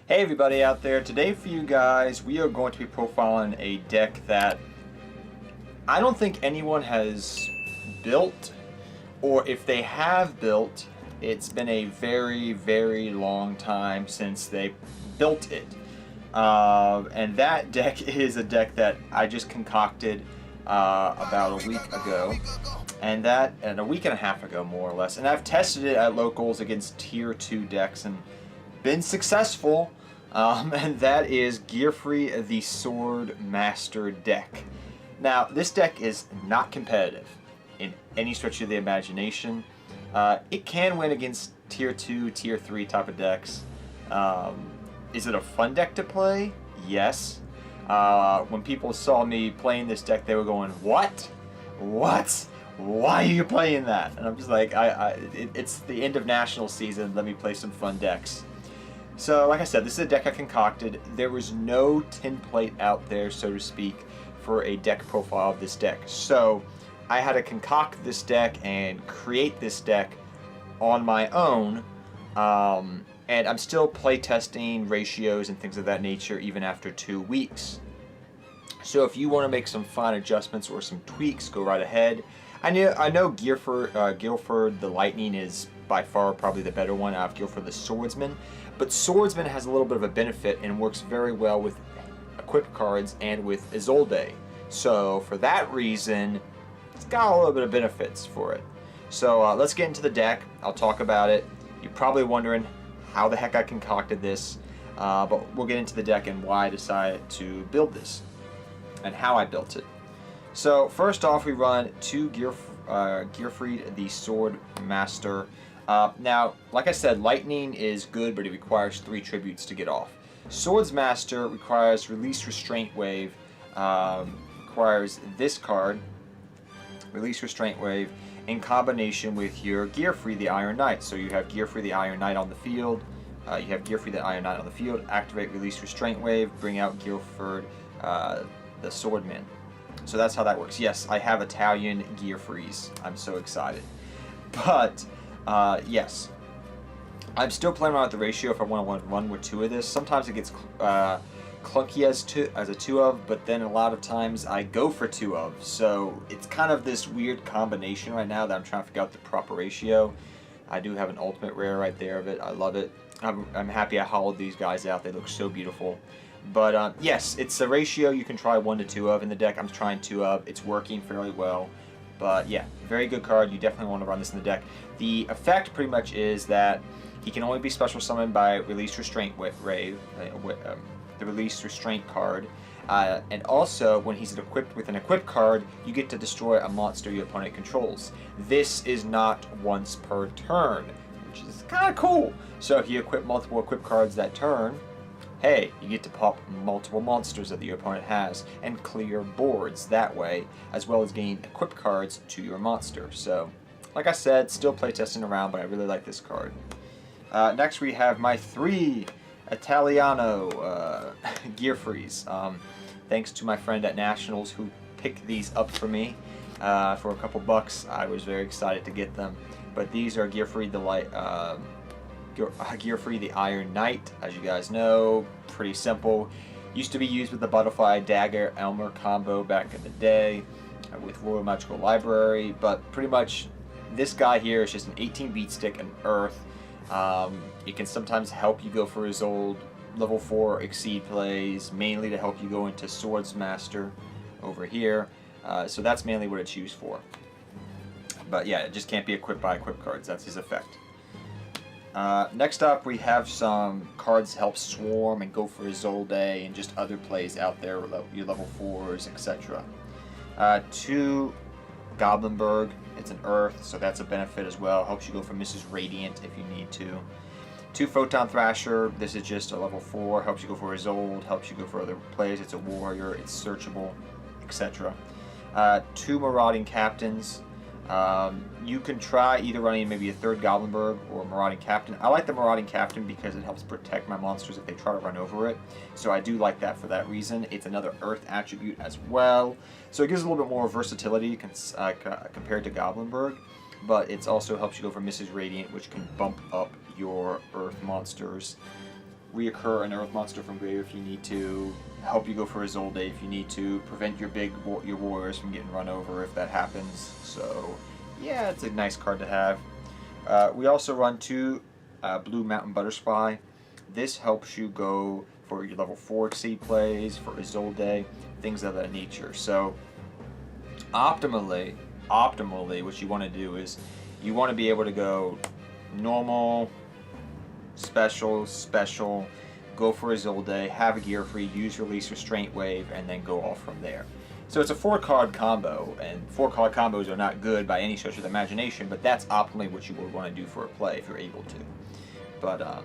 Hey everybody out there, today for you guys we are going to be profiling a deck that I don't think anyone has built, or if they have built, it's been a very long time since they built it. And that deck is a deck that I just concocted about a week ago, and a week and a half ago more or less, and I've tested it at locals against tier 2 decks and been successful, and that is Gearfried the Sword Master deck. Now, this deck is not competitive in any stretch of the imagination. It can win against tier 2, tier 3 type of decks. Is it a fun deck to play? Yes. When people saw me playing this deck, they were going, "What? What? Why are you playing that?" And I'm just like, it's the end of national season. Let me play some fun decks. So, like I said, this is a deck I concocted. There was no template out there, so to speak, for a deck profile of this deck. So, I had to concoct this deck and create this deck on my own. And I'm still playtesting ratios and things of that nature even after 2 weeks. So, if you want to make some fine adjustments or some tweaks, go right ahead. I know Gearfried the Lightning is by far probably the better one out of Gearfried the Swordsman, but Swordsman has a little bit of a benefit and works very well with equip cards and with Isolde. So for that reason, it's got a little bit of benefits for it. So let's get into the deck. I'll talk about it. You're probably wondering how the heck I concocted this, but we'll get into the deck and why I decided to build this and how I built it. So first off, we run 2 Gearfried the Sword Master. Now, like I said, Lightning is good, but it requires 3 tributes to get off. Swords Master requires Release Restraint Wave, requires this card, Release Restraint Wave, in combination with your Gearfried the Iron Knight. So you have Gearfried the Iron Knight on the field, activate Release Restraint Wave, bring out Gearfried the Swordman. So that's how that works. Yes, I have Italian Gearfrieds. I'm so excited. But, yes. I'm still playing around with the ratio if I want to run with 2 of this. Sometimes it gets clunky as a 2 of, but then a lot of times I go for 2 of. So it's kind of this weird combination right now that I'm trying to figure out the proper ratio. I do have an ultimate rare right there of it. I love it. I'm happy I hollowed these guys out. They look so beautiful. But yes, it's a ratio you can try 1 to 2 of in the deck. I'm trying 2 of. It's working fairly well. But yeah, very good card. You definitely want to run this in the deck. The effect pretty much is that he can only be special summoned by Release Restraint Wave, the Release Restraint card. And also, when he's equipped with an equipped card, you get to destroy a monster your opponent controls. This is not once per turn, which is kind of cool. So if you equip multiple equipped cards that turn, hey, you get to pop multiple monsters that your opponent has and clear boards that way, as well as gain equipped cards to your monster. So, like I said, still playtesting around, but I really like this card. Next we have my 3 Italiano Gearfrieds. Thanks to my friend at Nationals who picked these up for me for a couple bucks. I was very excited to get them. But these are Gearfried the Iron Knight, as you guys know. Pretty simple. Used to be used with the Butterfly Dagger Elmer combo back in the day with Royal Magical Library, but pretty much this guy here is just an 18 beat stick and Earth. It can sometimes help you go for his old level 4 Exceed plays, mainly to help you go into Swords Master over here. So that's mainly what it's used for. But yeah, it just can't be equipped by equipped cards. That's his effect. Next up, we have some cards to help swarm and go for Isolde and just other plays out there, your level 4s, etc. 2 Goblinberg. It's an Earth, so that's a benefit as well. Helps you go for Mrs. Radiant if you need to. 2 Photon Thrasher. This is just a level 4. Helps you go for Isolde. Helps you go for other plays. It's a warrior. It's searchable, etc. 2 Marauding Captains. You can try either running maybe a 3rd Goblinberg or Marauding Captain. I like the Marauding Captain because it helps protect my monsters if they try to run over it. So I do like that for that reason. It's another Earth attribute as well. So it gives a little bit more versatility compared to Goblinberg. But it also helps you go for Mrs. Radiant, which can bump up your Earth monsters reoccur an Earth monster from grave if you need to, help you go for Isolde if you need to, prevent your warriors from getting run over if that happens. So yeah, it's a nice card to have. We also run 2 Blue Mountain Butterfly. This helps you go for your level 4 Exceed plays, for Isolde, things of that nature. So optimally, what you want to do is you want to be able to go normal, special, go for Isolde, have a Gearfried, use Release Restraint Wave, and then go off from there. So it's a 4-card combo, and 4-card combos are not good by any stretch of the imagination, but that's optimally what you would want to do for a play if you're able to. But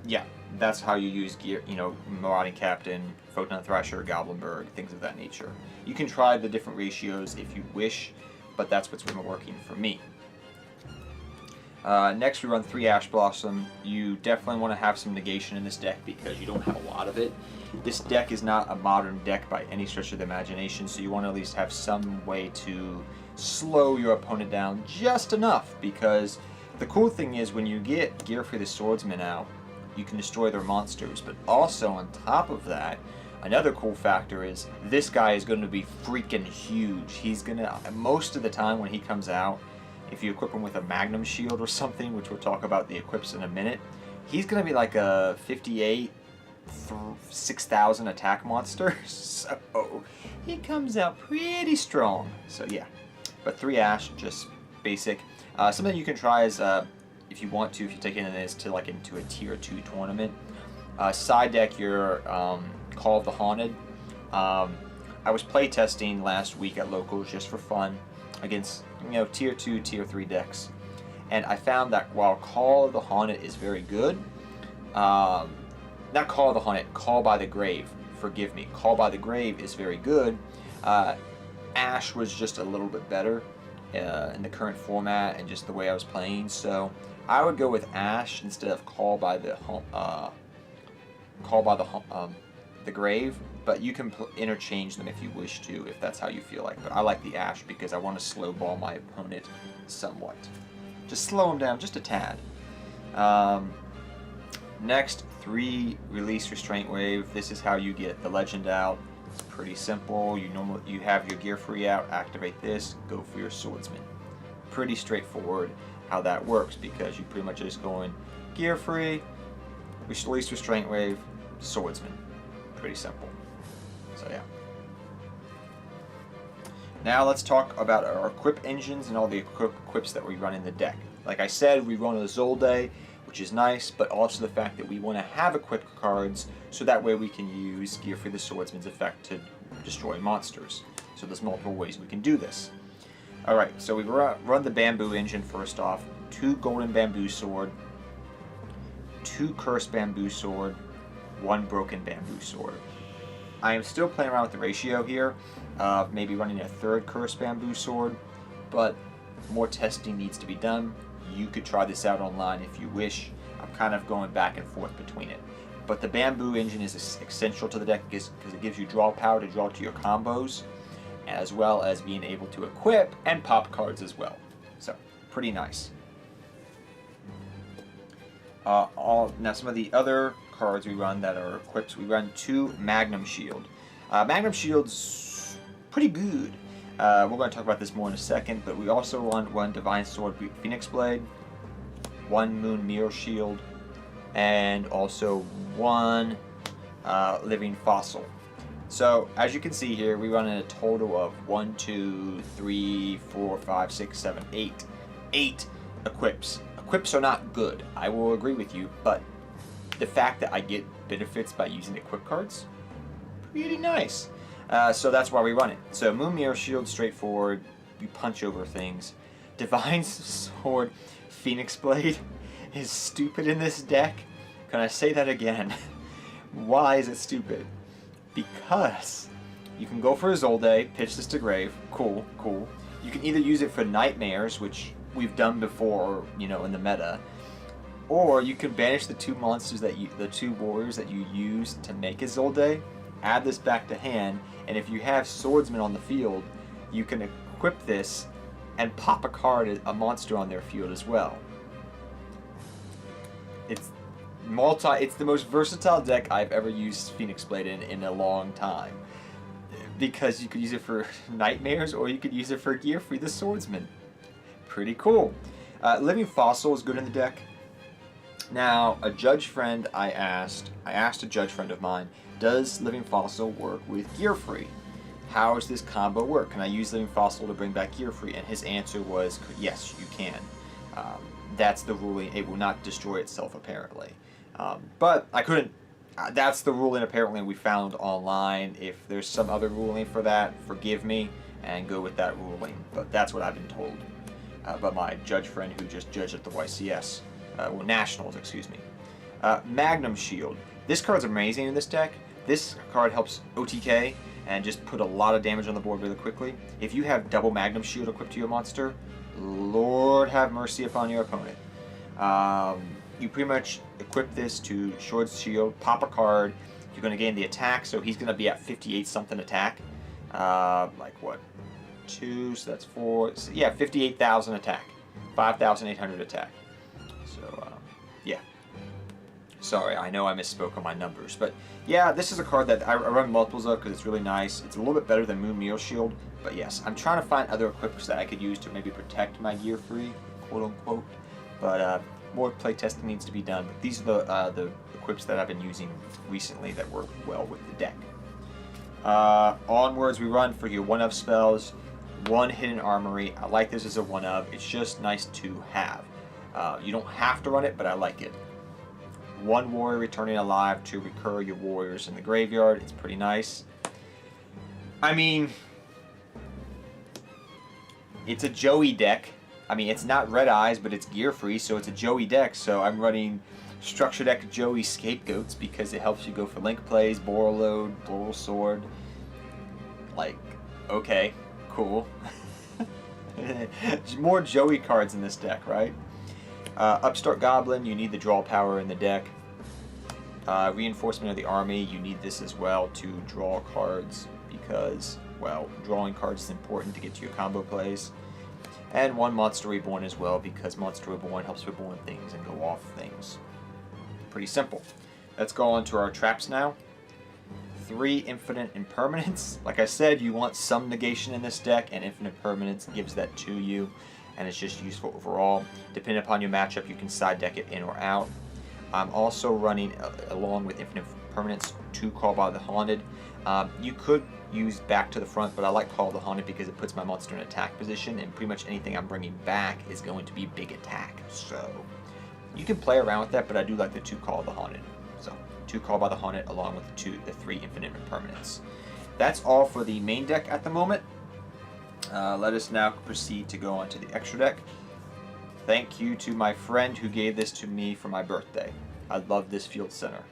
yeah, that's how you use gear, you know, Marauding Captain, Photon Thrasher, Goblinberg, things of that nature. You can try the different ratios if you wish, but that's what's been working for me. Next we run 3 Ash Blossom. You definitely want to have some negation in this deck because you don't have a lot of it. This deck is not a modern deck by any stretch of the imagination, so you want to at least have some way to slow your opponent down just enough, because the cool thing is when you get Gearfried the Swordsman out, you can destroy their monsters, but also on top of that, another cool factor is this guy is going to be freaking huge. He's going to, most of the time when he comes out, if you equip him with a Magnum Shield or something, which we'll talk about the equips in a minute, he's going to be like a 58, 6,000 attack monster. So he comes out pretty strong. So yeah, but 3 Ash, just basic. Something you can try is, if you want to, if you take it in this to like into a tier 2 tournament, side deck your Call of the Haunted. I was playtesting last week at locals just for fun against, you know, tier 2, tier 3 decks, and I found that while Call of the Haunted is very good, not Call of the Haunted, Call by the Grave, forgive me, Call by the Grave is very good. Ash was just a little bit better in the current format and just the way I was playing, so I would go with Ash instead of Call by the Grave, but you can interchange them if you wish to, if that's how you feel like. But I like the Ash because I want to slow ball my opponent somewhat. Just slow him down just a tad. Next, 3 Release Restraint Wave. This is how you get the Legend out. It's pretty simple. You have your Gearfried out, activate this, go for your Swordsman. Pretty straightforward how that works, because you pretty much just going Gearfried, Release Restraint Wave, Swordsman. Pretty simple. So yeah. Now let's talk about our equip engines and all the equips that we run in the deck. Like I said, we run Isolde, which is nice, but also the fact that we want to have equipped cards so that way we can use Gearfried the Swordsman's effect to destroy monsters. So there's multiple ways we can do this. Alright, so we run the Bamboo engine first off. 2 Golden Bamboo Sword, 2 Cursed Bamboo Sword, 1 Broken Bamboo Sword. I am still playing around with the ratio here of maybe running a 3rd Cursed Bamboo Sword, but more testing needs to be done. You could try this out online if you wish. I'm kind of going back and forth between it. But the Bamboo engine is essential to the deck because it gives you draw power to draw to your combos, as well as being able to equip and pop cards as well. So, pretty nice. Now some of the other cards we run that are equipped, we run 2 Magnum Shield. Magnum Shield's pretty good. We're going to talk about this more in a second, but we also run 1 Divine Sword Phoenix Blade, 1 Moon Mirror Shield, and also 1 Living Fossil. So as you can see here, we run a total of 1, 2, 3, 4, 5, 6, 7, 8 equips. Equips are not good, I will agree with you, but the fact that I get benefits by using equip cards, pretty nice. So that's why we run it. So Moon Mirror Shield, straightforward, you punch over things. Divine Sword Phoenix Blade is stupid in this deck. Can I say that again? Why is it stupid? Because you can go for Isolde, pitch this to grave, cool. You can either use it for Nightmares, which we've done before, you know, in the meta, or you can banish the 2 monsters the 2 warriors that you use to make Isolde, add this back to hand, and if you have Swordsman on the field, you can equip this and pop a monster on their field as well. It's the most versatile deck I've ever used Phoenix Blade in a long time. Because you could use it for Nightmares, or you could use it for Gearfried the Swordsman. Pretty cool. Living Fossil is good in the deck. Now, a judge friend I asked a judge friend of mine, does Living Fossil work with Gearfried? How does this combo work? Can I use Living Fossil to bring back Gearfried? And his answer was, yes, you can. That's the ruling. It will not destroy itself, apparently. But I couldn't. That's the ruling, apparently, we found online. If there's some other ruling for that, forgive me, and go with that ruling. But that's what I've been told by my judge friend who just judged at the YCS. Well, Nationals, excuse me. Magnum Shield. This card's amazing in this deck. This card helps OTK and just put a lot of damage on the board really quickly. If you have double Magnum Shield equipped to your monster, Lord have mercy upon your opponent. You pretty much equip this to Shord's Shield, pop a card, you're going to gain the attack, so he's going to be at 58 something attack. Like what? 2, so that's 4, so yeah, 58,000 attack. 5,800 attack. So, yeah. Sorry, I know I misspoke on my numbers, but yeah, this is a card that I run multiples of because it's really nice. It's a little bit better than Moon Meal Shield, but yes, I'm trying to find other equips that I could use to maybe protect my Gearfried, quote unquote. But more playtesting needs to be done. But these are the equips that I've been using recently that work well with the deck. Onwards, we run for your one-of spells, 1 Hidden Armory. I like this as a one-of. It's just nice to have. You don't have to run it, but I like it. 1 warrior returning alive to recur your warriors in the graveyard. It's pretty nice. I mean, it's a Joey deck. I mean, it's not Red Eyes, but it's Gearfried, so it's a Joey deck. So I'm running Structure Deck Joey Scapegoats because it helps you go for link plays, Boral Load, Boral Sword. Like, okay, cool. More Joey cards in this deck, right? Upstart Goblin, you need the draw power in the deck. Reinforcement of the Army, you need this as well to draw cards because, well, drawing cards is important to get to your combo plays. And 1 Monster Reborn as well because Monster Reborn helps reborn things and go off things. Pretty simple. Let's go on to our traps now. 3 Infinite Impermanence. Like I said, you want some negation in this deck, and Infinite Permanence gives that to you. And it's just useful overall. Depending upon your matchup, you can side deck it in or out. I'm also running, along with Infinite Permanence, 2 Call by the Haunted. You could use Back to the Front, but I like Call the Haunted because it puts my monster in attack position, and pretty much anything I'm bringing back is going to be big attack. So you can play around with that, but I do like the 2 Call the Haunted. So 2 Call by the Haunted along with the 3 Infinite Impermanence. That's all for the main deck at the moment. Let us now proceed to go on to the extra deck. Thank you to my friend who gave this to me for my birthday. I love this field center.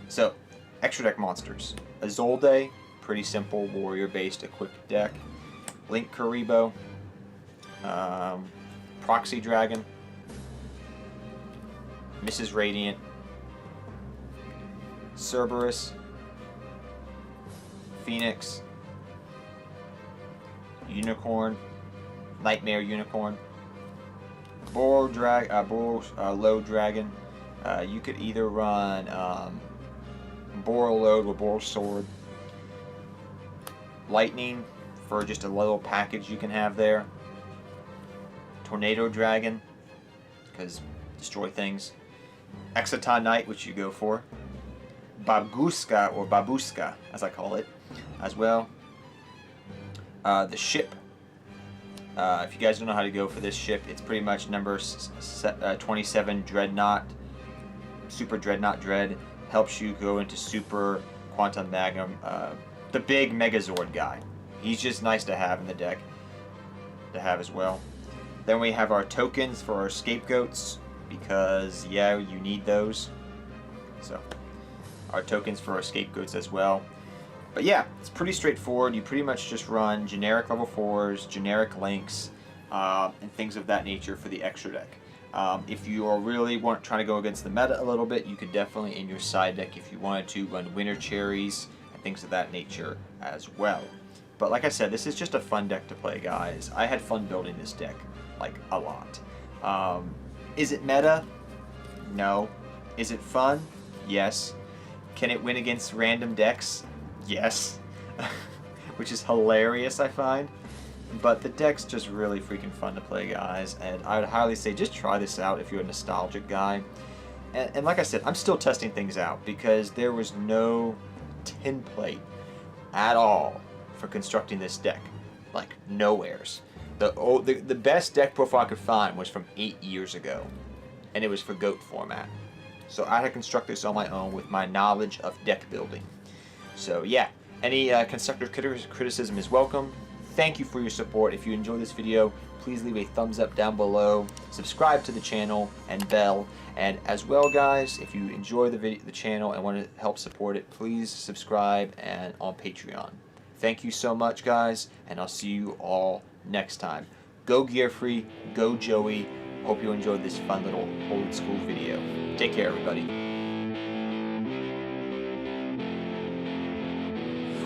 So, extra deck monsters. Azolde, pretty simple warrior-based equipped deck. Link Karibo. Proxy Dragon. Mrs. Radiant. Cerberus. Phoenix. Unicorn, Nightmare Unicorn, Low Dragon. You could either run Boral Load with Boral Sword, Lightning for just a little package you can have there, Tornado Dragon because destroy things, Exciton Knight, which you go for, Babuska or Babuska as I call it as well. The ship. If you guys don't know how to go for this ship, it's pretty much number 27 Dreadnought. Super Dreadnought Dread helps you go into Super Quantum Magnum. The big Megazord guy. He's just nice to have in the deck. To have as well. Then we have our tokens for our scapegoats because, yeah, you need those. So, our tokens for our scapegoats as well. But yeah, it's pretty straightforward. You pretty much just run generic level 4s, generic links, and things of that nature for the extra deck. If you are really trying to go against the meta a little bit, you could definitely in your side deck, if you wanted to, run Winter Cherries and things of that nature as well. But like I said, this is just a fun deck to play, guys. I had fun building this deck, like a lot. Is it meta? No. Is it fun? Yes. Can it win against random decks? Yes. Which is hilarious, I find. But the deck's just really freaking fun to play, guys, and I would highly say just try this out if you're a nostalgic guy. And like I said, I'm still testing things out because there was no template at all for constructing this deck. Like, nowheres. The best deck profile I could find was from 8 years ago, and it was for GOAT format. So I had to construct this on my own with my knowledge of deck building. So yeah, any constructive criticism is welcome. Thank you for your support. If you enjoyed this video, please leave a thumbs up down below, subscribe to the channel, and bell. And as well, guys, if you enjoy the channel and want to help support it, please subscribe and on Patreon. Thank you so much, guys, and I'll see you all next time. Go Gearfried, go Joey. Hope you enjoyed this fun little old school video. Take care, everybody.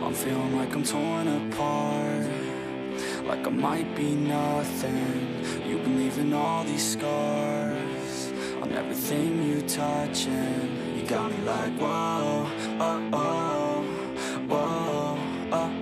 I'm feeling like I'm torn apart, like I might be nothing. You've been leaving all these scars on everything you touch, and you got me like, whoa, oh, oh.